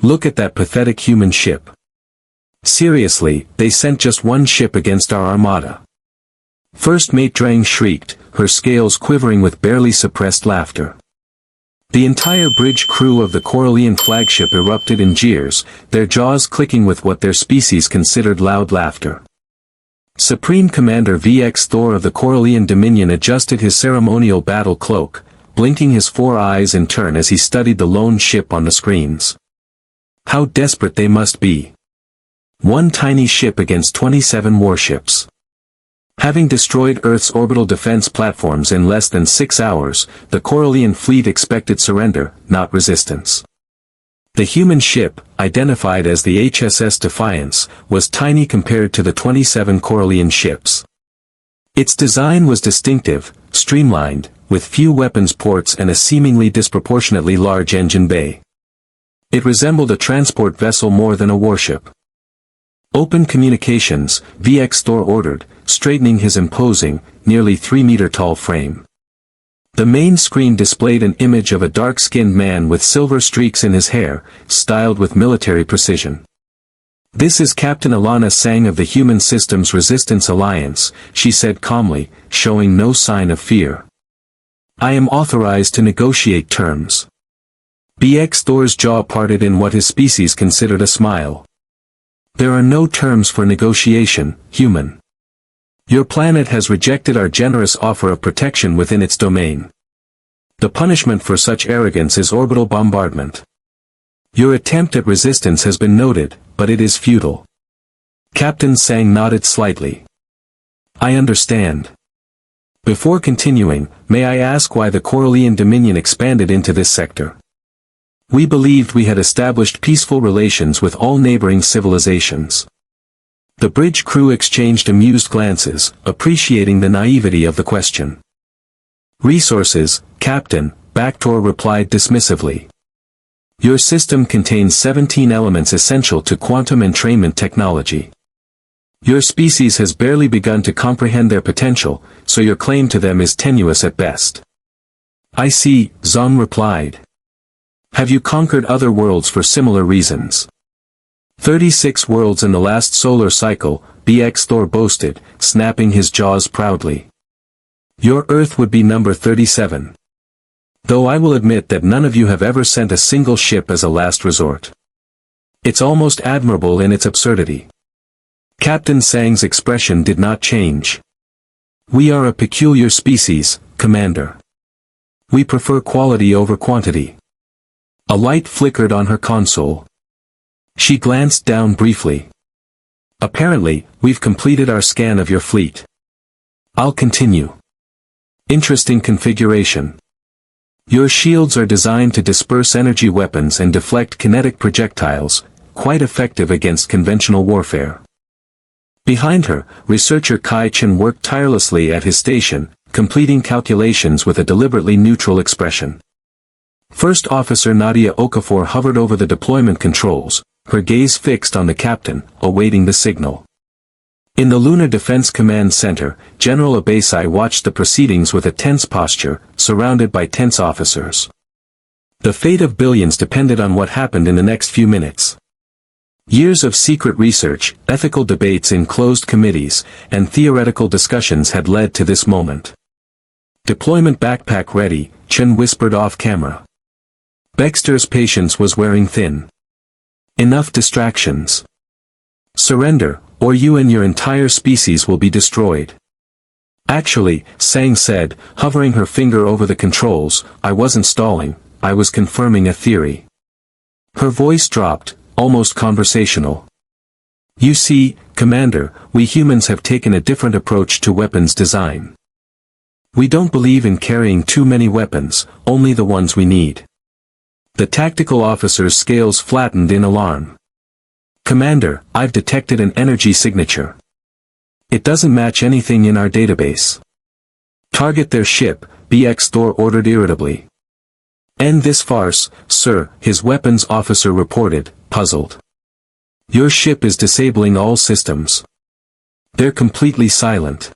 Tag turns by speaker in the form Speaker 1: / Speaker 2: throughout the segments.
Speaker 1: Look at that pathetic human ship. Seriously, they sent just one ship against our armada. First Mate Drang shrieked, her scales quivering with barely suppressed laughter. The entire bridge crew of the Corellian flagship erupted in jeers, their jaws clicking with what their species considered loud laughter. Supreme Commander VX Thor of the Corellian Dominion adjusted his ceremonial battle cloak, blinking his 4 eyes in turn as he studied the lone ship on the screens. How desperate they must be. One tiny ship against 27 warships. Having destroyed Earth's orbital defense platforms in less than 6 hours, the Corellian fleet expected surrender, not resistance. The human ship, identified as the HSS Defiance, was tiny compared to the 27 Corellian ships. Its design was distinctive, streamlined, with few weapons ports and a seemingly disproportionately large engine bay. It resembled a transport vessel more than a warship. Open communications, VX Thor ordered, straightening his imposing, nearly 3-meter-tall frame. The main screen displayed an image of a dark-skinned man with silver streaks in his hair, styled with military precision. "This is Captain Alana Sang of the Human Systems Resistance Alliance," she said calmly, showing no sign of fear. "I am authorized to negotiate terms." VX Thor's jaw parted in what his species considered a smile. "There are no terms for negotiation, human. Your planet has rejected our generous offer of protection within its domain. The punishment for such arrogance is orbital bombardment. Your attempt at resistance has been noted, but it is futile." Captain Sang nodded slightly. "I understand. Before continuing, may I ask why the Corellian Dominion expanded into this sector? We believed we had established peaceful relations with all neighboring civilizations." The bridge crew exchanged amused glances, appreciating the naivety of the question. "Resources, Captain," Bactor replied dismissively. "Your system contains 17 elements essential to quantum entrainment technology. Your species has barely begun to comprehend their potential, so your claim to them is tenuous at best." "I see," Zong replied. "Have you conquered other worlds for similar reasons?" 36 worlds in the last solar cycle, VX Thor boasted, snapping his jaws proudly. "Your Earth would be number 37. Though I will admit that none of you have ever sent a single ship as a last resort. It's almost admirable in its absurdity." Captain Sang's expression did not change. "We are a peculiar species, Commander. We prefer quality over quantity." A light flickered on her console. She glanced down briefly. "Apparently, we've completed our scan of your fleet. I'll continue. Interesting configuration. Your shields are designed to disperse energy weapons and deflect kinetic projectiles, quite effective against conventional warfare." Behind her, researcher Kai Chen worked tirelessly at his station, completing calculations with a deliberately neutral expression. First Officer Nadia Okafor hovered over the deployment controls, her gaze fixed on the captain, awaiting the signal. In the Lunar Defense Command Center, General Abasai watched the proceedings with a tense posture, surrounded by tense officers. The fate of billions depended on what happened in the next few minutes. Years of secret research, ethical debates in closed committees, and theoretical discussions had led to this moment. "Deployment backpack ready," Chen whispered off camera. Baxter's patience was wearing thin. "Enough distractions. Surrender, or you and your entire species will be destroyed." "Actually," Sang said, hovering her finger over the controls, "I wasn't stalling, I was confirming a theory." Her voice dropped, almost conversational. "You see, Commander, we humans have taken a different approach to weapons design. We don't believe in carrying too many weapons, only the ones we need." The tactical officer's scales flattened in alarm. "Commander, I've detected an energy signature. It doesn't match anything in our database." "Target their ship," VX Thor ordered irritably. "End this farce, sir," his weapons officer reported, puzzled. "Your ship is disabling all systems. They're completely silent."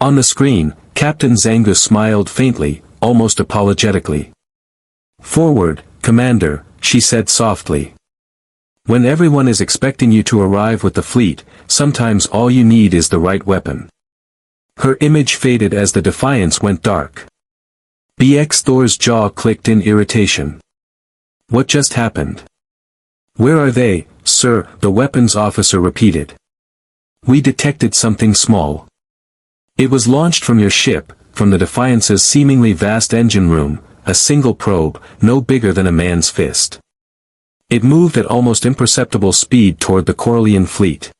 Speaker 1: On the screen, Captain Zangus smiled faintly, almost apologetically. "Forward, Commander," she said softly. When everyone is expecting you to arrive with the fleet, sometimes all you need is the right weapon. Her image faded as the Defiance went dark. BX Thor's jaw clicked in irritation. What just happened? Where are they, sir? The weapons officer repeated. We detected something small. It was launched from your ship, from the Defiance's seemingly vast engine room, a single probe, no bigger than a man's fist. It moved at almost imperceptible speed toward the Corellian fleet.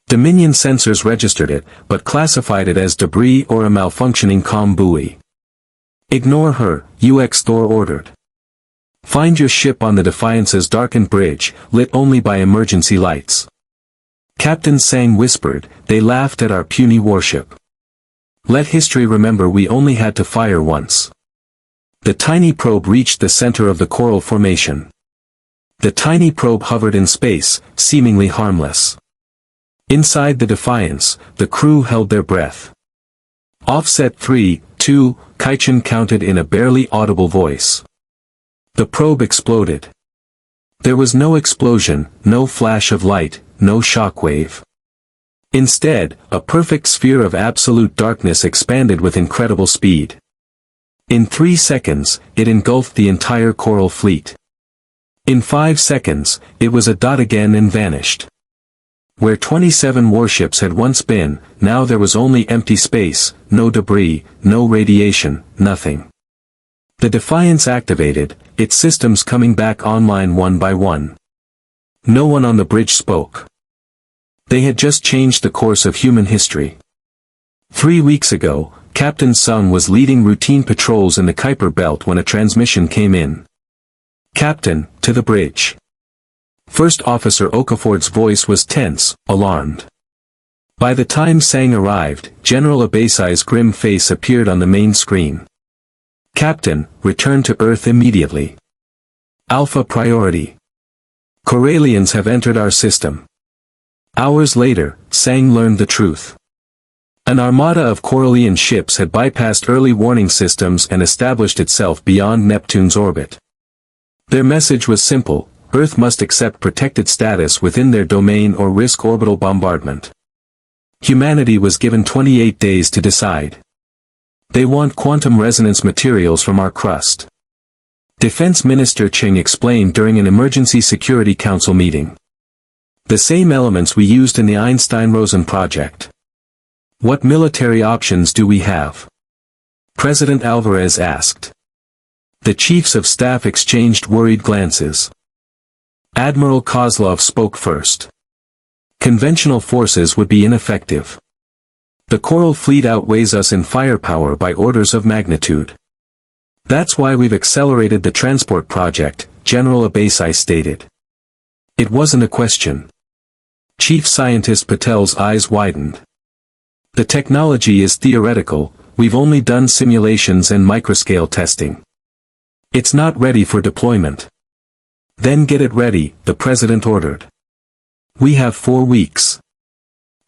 Speaker 1: Dominion sensors registered it, but classified it as debris or a malfunctioning comm buoy. Ignore her, UX Thor ordered. Find your ship on the Defiance's darkened bridge, lit only by emergency lights. Captain Sang whispered, they laughed at our puny warship. Let history remember we only had to fire once. The tiny probe reached the center of the coral formation. The tiny probe hovered in space, seemingly harmless. Inside the Defiance, the crew held their breath. Offset 3, 2, Kaichin counted in a barely audible voice. The probe exploded. There was no explosion, no flash of light, no shockwave. Instead, a perfect sphere of absolute darkness expanded with incredible speed. In 3 seconds, it engulfed the entire coral fleet. In 5 seconds, it was a dot again and vanished. Where 27 warships had once been, now there was only empty space, no debris, no radiation, nothing. The Defiance activated, its systems coming back online one by one. No one on the bridge spoke. They had just changed the course of human history. 3 weeks ago, Captain Sung was leading routine patrols in the Kuiper Belt when a transmission came in. Captain, to the bridge. First Officer Okaford's voice was tense, alarmed. By the time Sang arrived, General Abasai's grim face appeared on the main screen. Captain, return to Earth immediately. Alpha priority. Corellians have entered our system. Hours later, Sang learned the truth. An armada of Corellian ships had bypassed early warning systems and established itself beyond Neptune's orbit. Their message was simple: Earth must accept protected status within their domain or risk orbital bombardment. Humanity was given 28 days to decide. They want quantum resonance materials from our crust. Defense Minister Ching explained during an Emergency Security Council meeting. The same elements we used in the Einstein-Rosen project. What military options do we have? President Alvarez asked. The chiefs of staff exchanged worried glances. Admiral Kozlov spoke first. Conventional forces would be ineffective. The Coral Fleet outweighs us in firepower by orders of magnitude. That's why we've accelerated the transport project, General Abasai stated. It wasn't a question. Chief Scientist Patel's eyes widened. The technology is theoretical, we've only done simulations and microscale testing. It's not ready for deployment. Then get it ready, the President ordered. We have 4 weeks.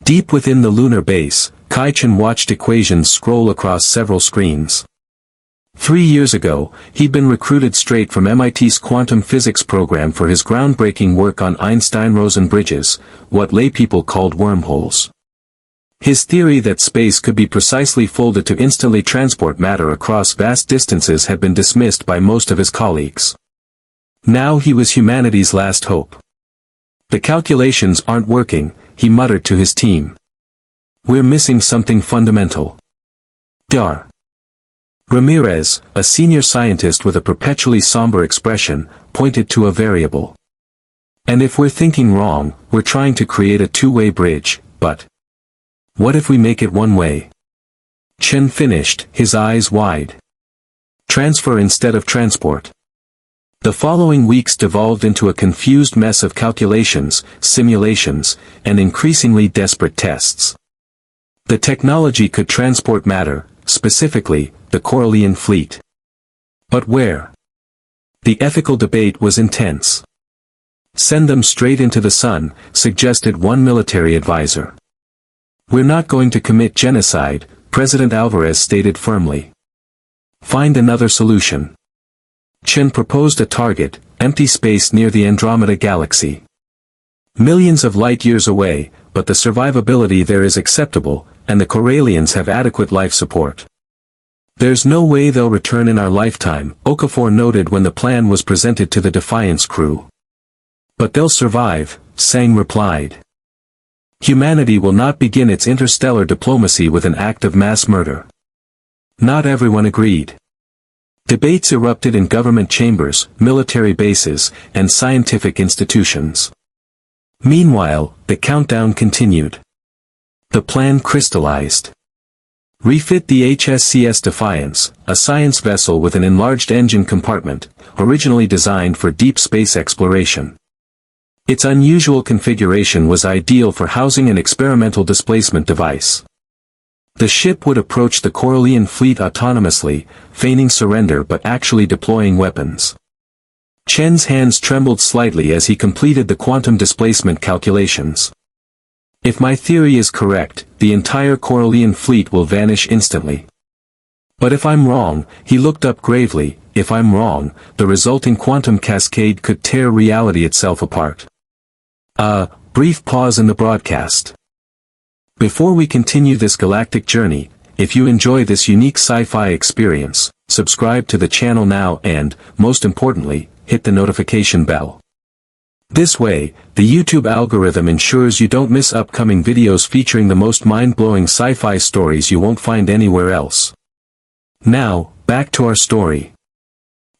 Speaker 1: Deep within the lunar base, Kaichin watched equations scroll across several screens. 3 years ago, he'd been recruited straight from MIT's quantum physics program for his groundbreaking work on Einstein-Rosen bridges, what laypeople called wormholes. His theory that space could be precisely folded to instantly transport matter across vast distances had been dismissed by most of his colleagues. Now he was humanity's last hope. The calculations aren't working, he muttered to his team. We're missing something fundamental. Dar. Ramirez, a senior scientist with a perpetually somber expression, pointed to a variable. And if we're thinking wrong, we're trying to create a two-way bridge, but what if we make it one way? Chen finished, his eyes wide. Transfer instead of transport. The following weeks devolved into a confused mess of calculations, simulations, and increasingly desperate tests. The technology could transport matter, specifically, the Corellian fleet. But where? The ethical debate was intense. Send them straight into the sun, suggested one military advisor. We're not going to commit genocide, President Alvarez stated firmly. Find another solution. Chen proposed a target, empty space near the Andromeda Galaxy. Millions of light-years away, but the survivability there is acceptable, and the Corellians have adequate life support. There's no way they'll return in our lifetime, Okafor noted when the plan was presented to the Defiance crew. But they'll survive, Sang replied. Humanity will not begin its interstellar diplomacy with an act of mass murder. Not everyone agreed. Debates erupted in government chambers, military bases, and scientific institutions. Meanwhile, the countdown continued. The plan crystallized. Refit the HSCS Defiance, a science vessel with an enlarged engine compartment, originally designed for deep space exploration. Its unusual configuration was ideal for housing an experimental displacement device. The ship would approach the Corellian fleet autonomously, feigning surrender but actually deploying weapons. Chen's hands trembled slightly as he completed the quantum displacement calculations. If my theory is correct, the entire Corellian fleet will vanish instantly. But if I'm wrong, he looked up gravely, if I'm wrong, the resulting quantum cascade could tear reality itself apart. Brief pause in the broadcast. Before we continue this galactic journey, if you enjoy this unique sci-fi experience, subscribe to the channel now and, most importantly, hit the notification bell. This way, the YouTube algorithm ensures you don't miss upcoming videos featuring the most mind-blowing sci-fi stories you won't find anywhere else. Now, back to our story.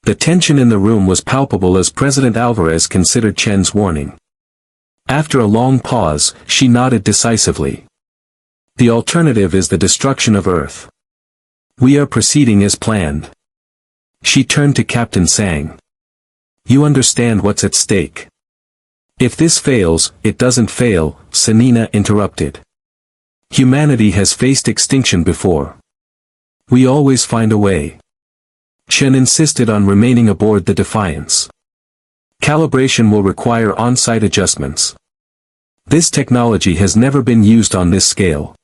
Speaker 1: The tension in the room was palpable as President Alvarez considered Chen's warning. After a long pause, she nodded decisively. The alternative is the destruction of Earth. We are proceeding as planned. She turned to Captain Sang. You understand what's at stake. If this fails, it doesn't fail, Sanina interrupted. Humanity has faced extinction before. We always find a way. Chen insisted on remaining aboard the Defiance. Calibration will require on-site adjustments. This technology has never been used on this scale.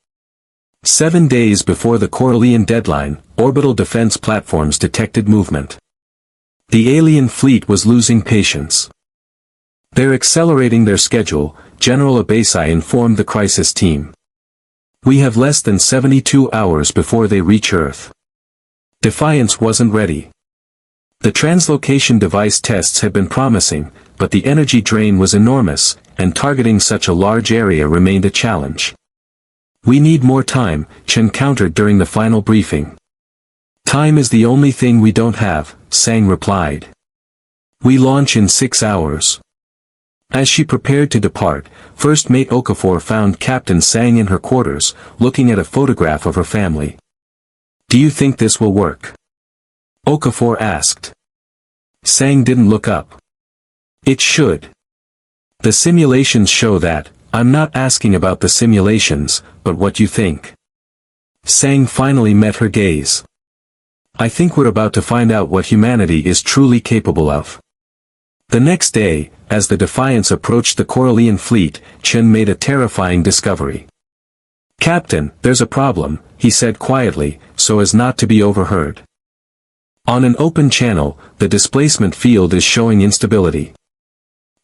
Speaker 1: 7 days before the Corellian deadline, orbital defense platforms detected movement. The alien fleet was losing patience. They're accelerating their schedule, General Abasai informed the crisis team. We have less than 72 hours before they reach Earth. Defiance wasn't ready. The translocation device tests had been promising, but the energy drain was enormous, and targeting such a large area remained a challenge. We need more time, Chen countered during the final briefing. Time is the only thing we don't have, Sang replied. We launch in 6 hours. As she prepared to depart, First Mate Okafor found Captain Sang in her quarters, looking at a photograph of her family. Do you think this will work? Okafor asked. Sang didn't look up. It should. The simulations show that. I'm not asking about the simulations, but what you think. Sang finally met her gaze. I think we're about to find out what humanity is truly capable of. The next day, as the Defiance approached the Corellian fleet, Chen made a terrifying discovery. Captain, there's a problem, he said quietly, so as not to be overheard. On an open channel, the displacement field is showing instability.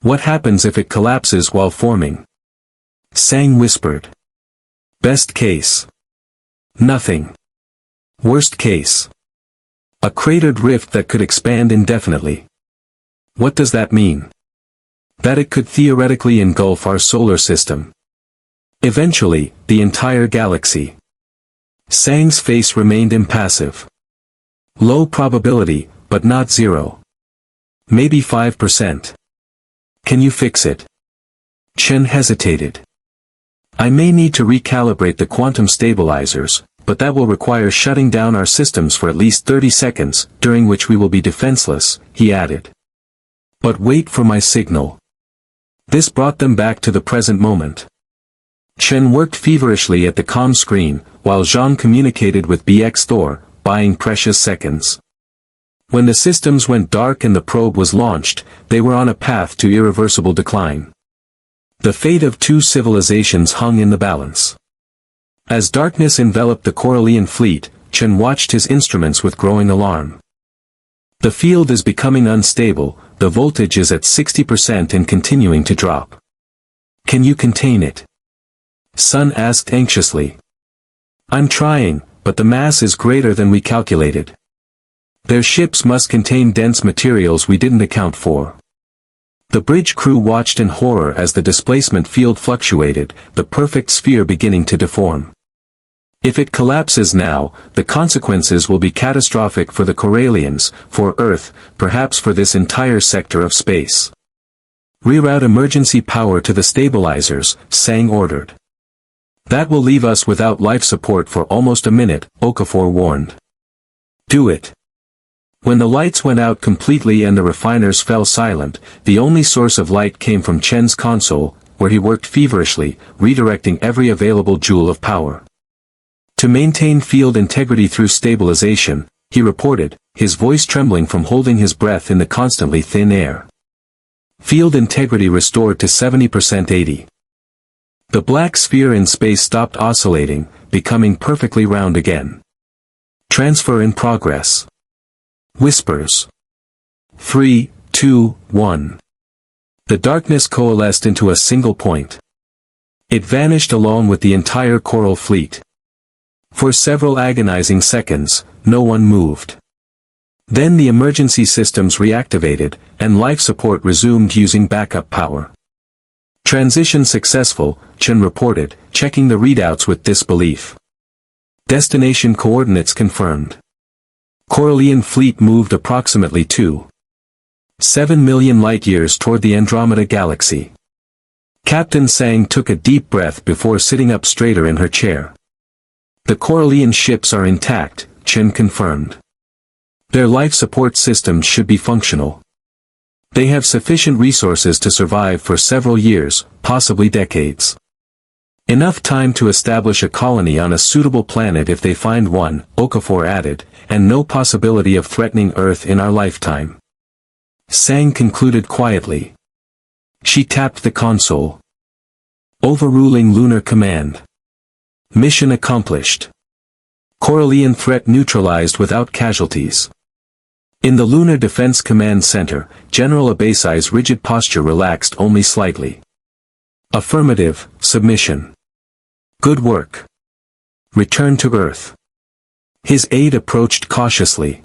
Speaker 1: What happens if it collapses while forming? Sang whispered. Best case. Nothing. Worst case. A cratered rift that could expand indefinitely. What does that mean? That it could theoretically engulf our solar system. Eventually, the entire galaxy. Sang's face remained impassive. Low probability, but not zero. Maybe 5%. Can you fix it? Chen hesitated. I may need to recalibrate the quantum stabilizers, but that will require shutting down our systems for at least 30 seconds, during which we will be defenseless, he added. But wait for my signal. This brought them back to the present moment. Chen worked feverishly at the comm screen, while Zhang communicated with BX Thor, buying precious seconds. When the systems went dark and the probe was launched, they were on a path to irreversible decline. The fate of two civilizations hung in the balance. As darkness enveloped the Corellian fleet, Chen watched his instruments with growing alarm. The field is becoming unstable, the voltage is at 60% and continuing to drop. Can you contain it? Sun asked anxiously. I'm trying, but the mass is greater than we calculated. Their ships must contain dense materials we didn't account for. The bridge crew watched in horror as the displacement field fluctuated, the perfect sphere beginning to deform. If it collapses now, the consequences will be catastrophic for the Corellians, for Earth, perhaps for this entire sector of space. Reroute emergency power to the stabilizers, Sang ordered. That will leave us without life support for almost a minute, Okafor warned. Do it. When the lights went out completely and the refiners fell silent, the only source of light came from Chen's console, where he worked feverishly, redirecting every available joule of power. To maintain field integrity through stabilization, he reported, his voice trembling from holding his breath in the constantly thin air. Field integrity restored to 70% 80. The black sphere in space stopped oscillating, becoming perfectly round again. Transfer in progress. Whispers. 3, 2, 1. The darkness coalesced into a single point. It vanished along with the entire coral fleet. For several agonizing seconds, no one moved. Then the emergency systems reactivated, and life support resumed using backup power. Transition successful, Chen reported, checking the readouts with disbelief. Destination coordinates confirmed. Corellian fleet moved approximately 2.7 million light-years toward the Andromeda Galaxy. Captain Sang took a deep breath before sitting up straighter in her chair. The Corellian ships are intact, Chen confirmed. Their life support systems should be functional. They have sufficient resources to survive for several years, possibly decades. Enough time to establish a colony on a suitable planet if they find one, Okafor added, and no possibility of threatening Earth in our lifetime. Sang concluded quietly. She tapped the console. Overruling lunar command. Mission accomplished. Corellian threat neutralized without casualties. In the Lunar Defense Command Center, General Abasai's rigid posture relaxed only slightly. Affirmative, submission. Good work. Return to Earth. His aide approached cautiously.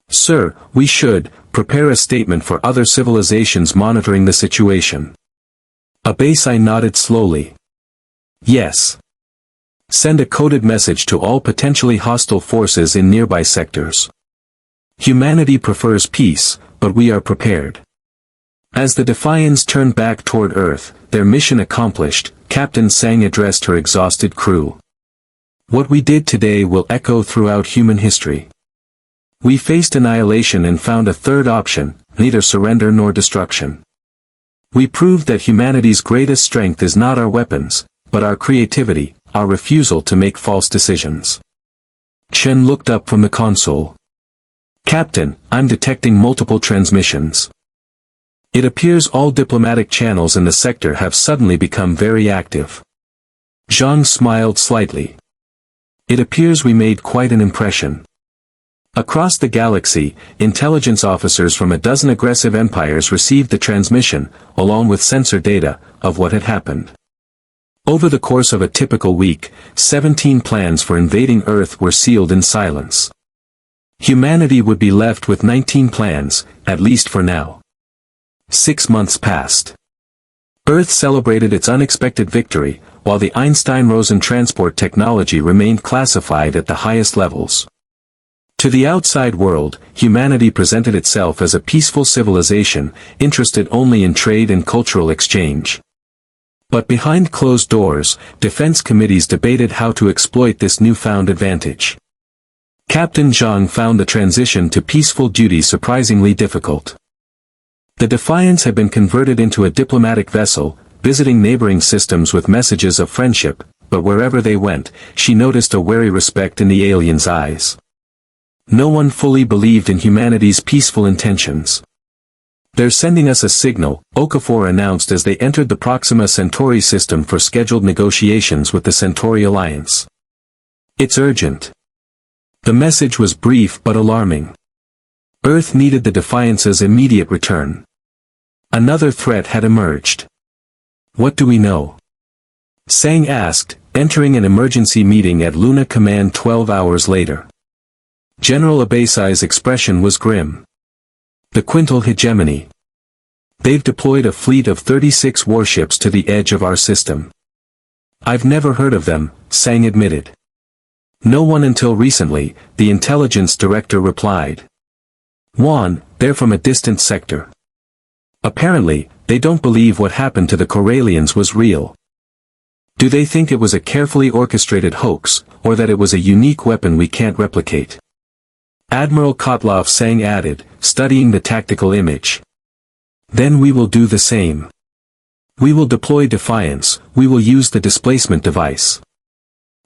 Speaker 1: Sir, we should prepare a statement for other civilizations monitoring the situation. Abasai nodded slowly. Yes. Send a coded message to all potentially hostile forces in nearby sectors. Humanity prefers peace, but we are prepared. As the Defiants turned back toward Earth, their mission accomplished, Captain Sang addressed her exhausted crew. What we did today will echo throughout human history. We faced annihilation and found a third option, neither surrender nor destruction. We proved that humanity's greatest strength is not our weapons, but our creativity, our refusal to make false decisions. Chen looked up from the console. Captain, I'm detecting multiple transmissions. It appears all diplomatic channels in the sector have suddenly become very active. Zhang smiled slightly. It appears we made quite an impression. Across the galaxy, intelligence officers from a dozen aggressive empires received the transmission, along with sensor data, of what had happened. Over the course of a typical week, 17 plans for invading Earth were sealed in silence. Humanity would be left with 19 plans, at least for now. 6 months passed. Earth celebrated its unexpected victory, while the Einstein-Rosen transport technology remained classified at the highest levels. To the outside world, humanity presented itself as a peaceful civilization, interested only in trade and cultural exchange. But behind closed doors, defense committees debated how to exploit this newfound advantage. Captain Zhang found the transition to peaceful duty surprisingly difficult. The Defiance had been converted into a diplomatic vessel, visiting neighboring systems with messages of friendship, but wherever they went, she noticed a wary respect in the aliens' eyes. No one fully believed in humanity's peaceful intentions. They're sending us a signal, Okafor announced as they entered the Proxima Centauri system for scheduled negotiations with the Centauri Alliance. It's urgent. The message was brief but alarming. Earth needed the Defiance's immediate return. Another threat had emerged. What do we know? Sang asked, entering an emergency meeting at Luna Command 12 hours later. General Abasai's expression was grim. The Quintal hegemony. They've deployed a fleet of 36 warships to the edge of our system. I've never heard of them, Sang admitted. No one until recently, the intelligence director replied. Juan, they're from a distant sector. Apparently, they don't believe what happened to the Corellians was real. Do they think it was a carefully orchestrated hoax, or that it was a unique weapon we can't replicate? Admiral Kotlov Sang added, studying the tactical image. Then we will do the same. We will deploy Defiance, we will use the displacement device.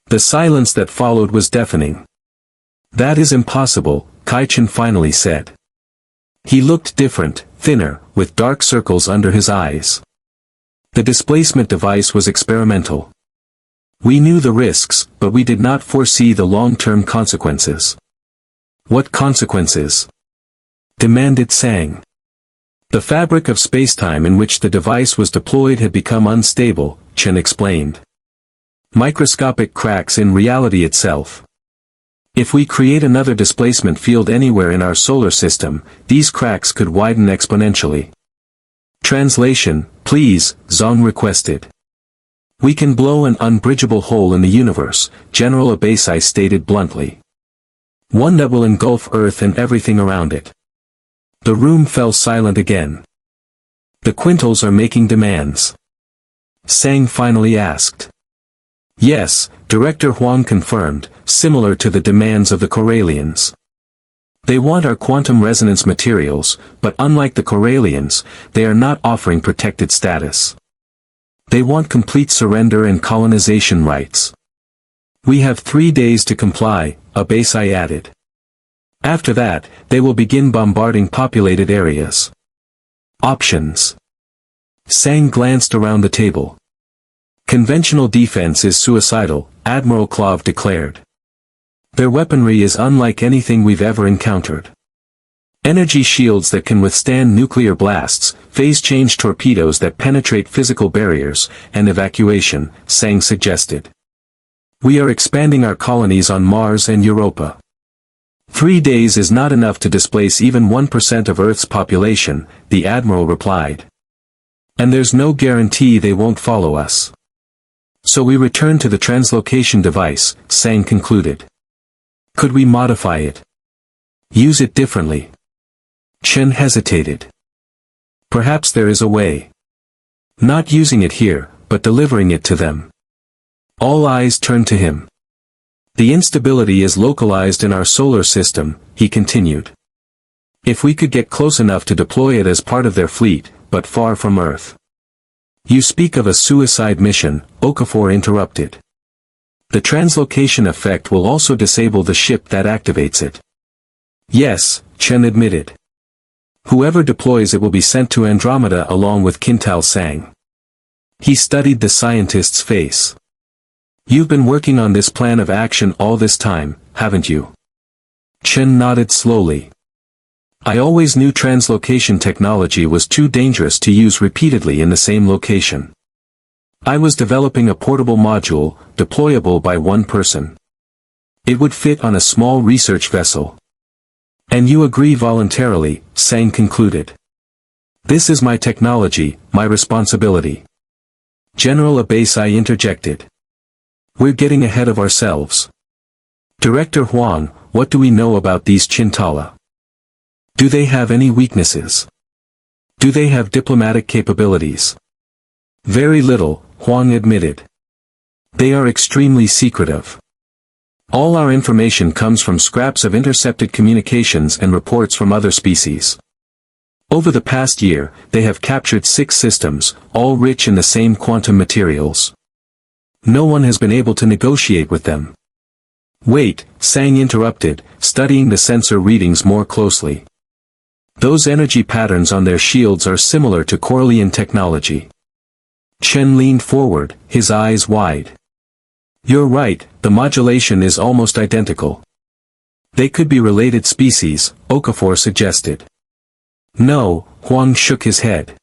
Speaker 1: The silence that followed was deafening. That is impossible, Kai-Chen finally said. He looked different, thinner, with dark circles under his eyes. The displacement device was experimental. We knew the risks, but we did not foresee the long-term consequences. What consequences? Demanded Sang. The fabric of spacetime in which the device was deployed had become unstable, Chen explained. Microscopic cracks in reality itself. If we create another displacement field anywhere in our solar system, these cracks could widen exponentially. Translation, please, Zhang requested. We can blow an unbridgeable hole in the universe, General Abasai stated bluntly. One that will engulf Earth and everything around it. The room fell silent again. The Quintals are making demands. Sang finally asked. Yes, Director Huang confirmed, similar to the demands of the Corellians. They want our quantum resonance materials, but unlike the Corellians, they are not offering protected status. They want complete surrender and colonization rights. We have 3 days to comply, Abasai added. After that, they will begin bombarding populated areas. Options. Sang glanced around the table. Conventional defense is suicidal, Admiral Klov declared. Their weaponry is unlike anything we've ever encountered. Energy shields that can withstand nuclear blasts, phase-change torpedoes that penetrate physical barriers, and evacuation, Sang suggested. We are expanding our colonies on Mars and Europa. 3 days is not enough to displace even 1% of Earth's population, the Admiral replied. And there's no guarantee they won't follow us. So we return to the translocation device, Sang concluded. Could we modify it? Use it differently? Chen hesitated. Perhaps there is a way. Not using it here, but delivering it to them. All eyes turned to him. The instability is localized in our solar system, he continued. If we could get close enough to deploy it as part of their fleet, but far from Earth. You speak of a suicide mission, Okafor interrupted. The translocation effect will also disable the ship that activates it. Yes, Chen admitted. Whoever deploys it will be sent to Andromeda along with Quintal Sang. He studied the scientist's face. You've been working on this plan of action all this time, haven't you? Chen nodded slowly. I always knew translocation technology was too dangerous to use repeatedly in the same location. I was developing a portable module, deployable by one person. It would fit on a small research vessel. And you agree voluntarily, Sang concluded. This is my technology, my responsibility. General Abasai interjected. We're getting ahead of ourselves. Director Huang, what do we know about these Chintala? Do they have any weaknesses? Do they have diplomatic capabilities? Very little, Huang admitted. They are extremely secretive. All our information comes from scraps of intercepted communications and reports from other species. Over the past year, they have captured 6 systems, all rich in the same quantum materials. No one has been able to negotiate with them. Wait, Sang interrupted, studying the sensor readings more closely. Those energy patterns on their shields are similar to Corellian technology. Chen leaned forward, his eyes wide. You're right, the modulation is almost identical. They could be related species, Okafor suggested. No, Huang shook his head.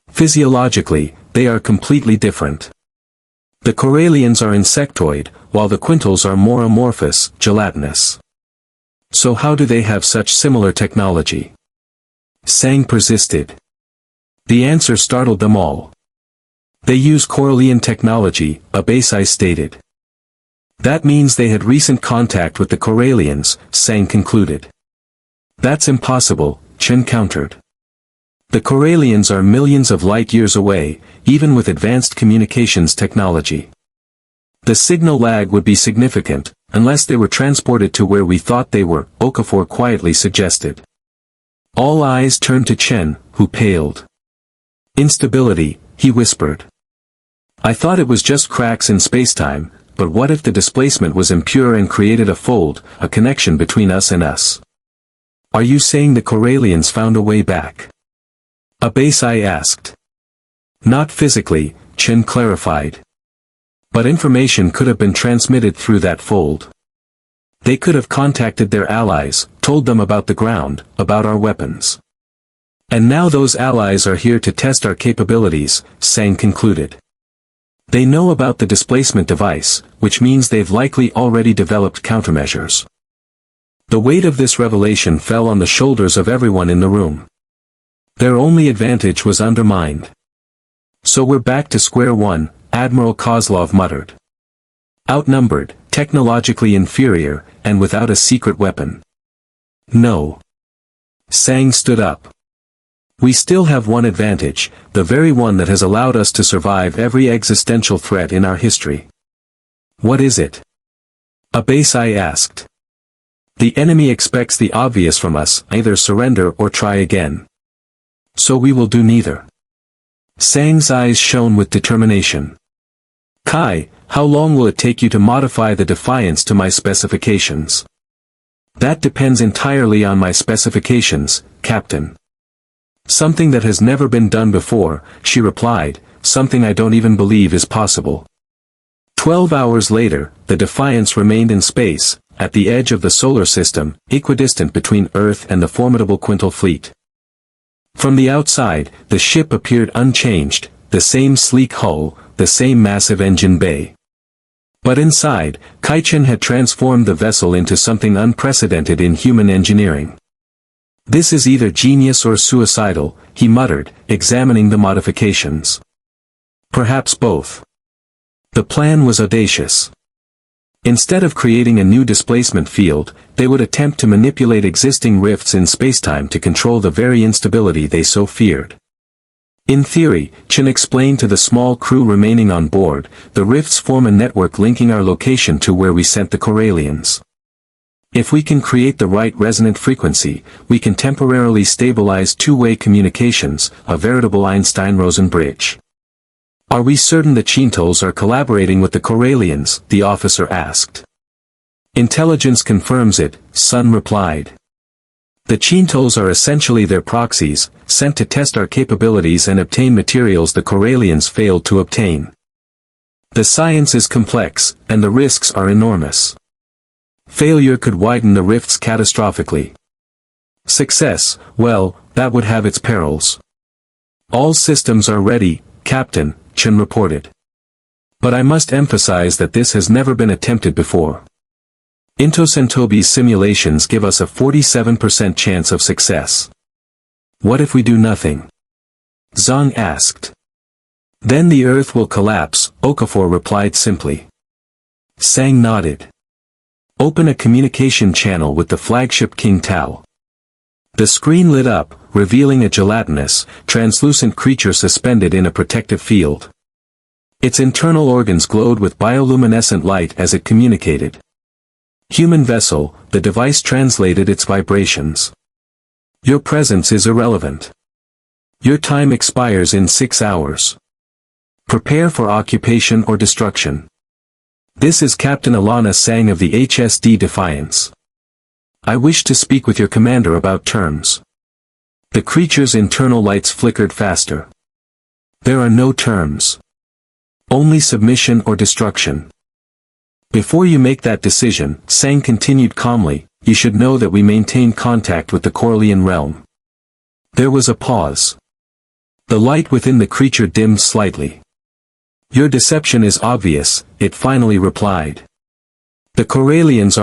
Speaker 1: Physiologically, they are completely different. The Corallians are insectoid, while the Quintals are more amorphous, gelatinous. So how do they have such similar technology? Sang persisted. The answer startled them all. They use Corallian technology, Abasai stated. That means they had recent contact with the Corallians, Sang concluded. That's impossible, Chen countered. The Corallians are millions of light years away, even with advanced communications technology. The signal lag would be significant, unless they were transported to where we thought they were, Okafor quietly suggested. All eyes turned to Chen, who paled. Instability, he whispered. I thought it was just cracks in spacetime, but what if the displacement was impure and created a fold, a connection between us and us? Are you saying the Corallians found a way back? Abasai asked. Not physically, Chen clarified. But information could have been transmitted through that fold. They could have contacted their allies, told them about the ground, about our weapons. And now those allies are here to test our capabilities, Sang concluded. They know about the displacement device, which means they've likely already developed countermeasures. The weight of this revelation fell on the shoulders of everyone in the room. Their only advantage was undermined. So we're back to square one, Admiral Kozlov muttered. Outnumbered, technologically inferior, and without a secret weapon. No. Sang stood up. We still have one advantage, the very one that has allowed us to survive every existential threat in our history. What is it? Abasai asked. The enemy expects the obvious from us, either surrender or try again. So we will do neither. Sang's eyes shone with determination. Kai, how long will it take you to modify the Defiance to my specifications? That depends entirely on my specifications, Captain. Something that has never been done before, she replied, something I don't even believe is possible. 12 hours later, the Defiance remained in space, at the edge of the solar system, equidistant between Earth and the formidable Quintal fleet. From the outside, the ship appeared unchanged, the same sleek hull, the same massive engine bay. But inside, Kaichen had transformed the vessel into something unprecedented in human engineering. This is either genius or suicidal, he muttered, examining the modifications. Perhaps both. The plan was audacious. Instead of creating a new displacement field, they would attempt to manipulate existing rifts in spacetime to control the very instability they so feared. In theory, Chen explained to the small crew remaining on board, the rifts form a network linking our location to where we sent the Corallians. If we can create the right resonant frequency, we can temporarily stabilize two-way communications, a veritable Einstein-Rosen bridge. Are we certain the Quintals are collaborating with the Corallians? The officer asked. Intelligence confirms it, Sun replied. The Quintals are essentially their proxies, sent to test our capabilities and obtain materials the Corallians failed to obtain. The science is complex, and the risks are enormous. Failure could widen the rifts catastrophically. Success, well, that would have its perils. All systems are ready, Captain, Chen reported. But I must emphasize that this has never been attempted before. Intosentobi's simulations give us a 47% chance of success. What if we do nothing? Zhang asked. Then the Earth will collapse, Okafor replied simply. Sang nodded. Open a communication channel with the flagship King Tao. The screen lit up, revealing a gelatinous, translucent creature suspended in a protective field. Its internal organs glowed with bioluminescent light as it communicated. Human vessel, the device translated its vibrations. Your presence is irrelevant. Your time expires in 6 hours. Prepare for occupation or destruction. This is Captain Alana Sang of the HSD Defiance. I wish to speak with your commander about terms. The creature's internal lights flickered faster. There are no terms. Only submission or destruction. Before you make that decision, Sang continued calmly, you should know that we maintain contact with the Corallian realm. There was a pause. The light within the creature dimmed slightly. Your deception is obvious, it finally replied. The Corellians